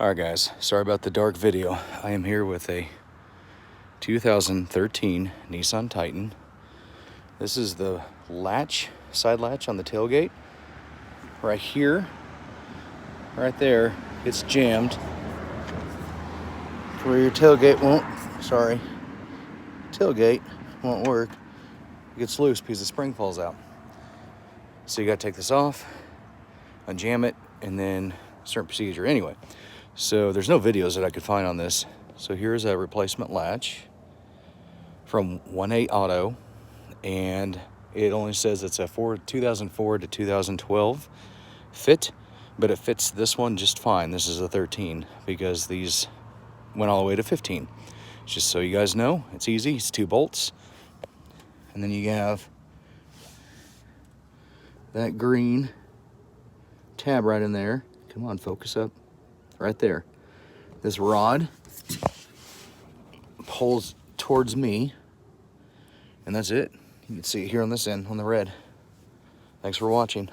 Alright guys, sorry about the dark video. I am here with a 2013 Nissan Titan. This is the latch, side latch on the tailgate. Right here, right there, it's jammed. Where your tailgate won't work. It gets loose because the spring falls out. So you gotta take this off, unjam it, and then start procedure. Anyway, so there's no videos that I could find on this. So here's a replacement latch from 1.8 Auto, and it only says it's a 2004 to 2012 fit, but it fits this one just fine. This is a 13 because these went all the way to 15. Just so you guys know, it's easy. It's 2 bolts, and then you have that green tab right in there. Come on, focus up. Right there. This rod pulls towards me, and that's it. You can see it here on this end, on the red. Thanks for watching.